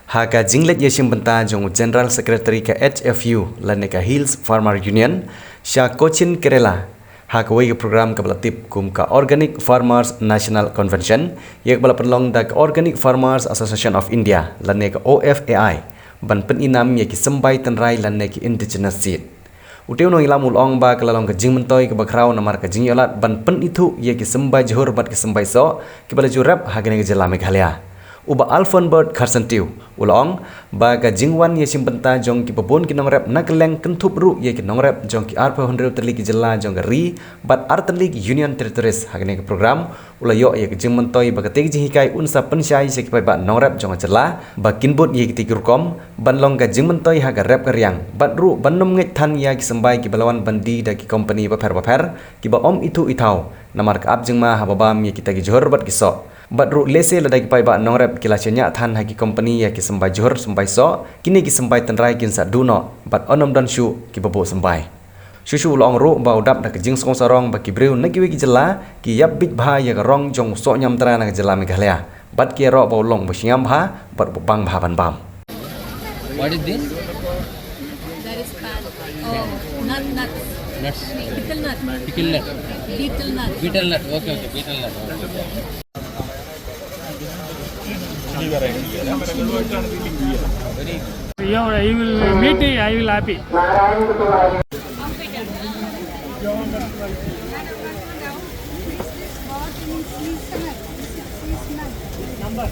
Haka jinglet yeshim benta jong General Secretary ke HFU lane ka Hills Farmer Union sha Cochin Kerala. Haka wei program ka belatip kum ka Organic Farmers National Convention yak bala penlong da Organic Farmers Association of India lane ka OFAI ban pen inam yak sembai tenrai lane ki indigenous seed. Uteu no ilam ulong ba kalalong ka jing mentoi ka bakrau namar ka jing yolat ban pen itu yak sembai johor bat ka sembai so ki bala jurap hagane ka jela Meghalaya. Uba Alfonbert Karsentiu ulong ba ka jingwan ye simpenta jong ki babon ki nongrep nakeleng kentup ru ye ki nongrep jong ki arpa hundred terli ki jela jong ri bat arteli union territories hagne ke program ula yo ye ki jingmentoi ba ka teg jihikai unsa pensyai se ki ba nongrep jong jela ba kinbut ye ki tikurkom banlong ka jingmentoi ha ka rep ka riang bat ru banom ngai than ya ki sembai ki balawan bandi da ki company ba pher ki ba om itu itau namar ka ab jingma ha babam ye ki tagi johor bat ki so bat ru lese ladai ki pai ba nongrep ki lachenya than ha ki company ya ki sembai johor sembai so kini ki sembai tenrai kin sa duno bat onom dan shu ki babo sembai shushu long ru ba udap da jing song sarong ba ki breu na ki wi ki jela ki yap bit bha ya ka rong jong so nyam tra na jela Meghalaya bat ki ro ba long ba siam bha bat bang bha ban bam. What is this? That is pan. Oh, nuts. Nuts. Betel nut. Pickle nut. Betel nut. Betel nut. Okay. Betel nut. Yeah, you will meet me, I will happy. Number.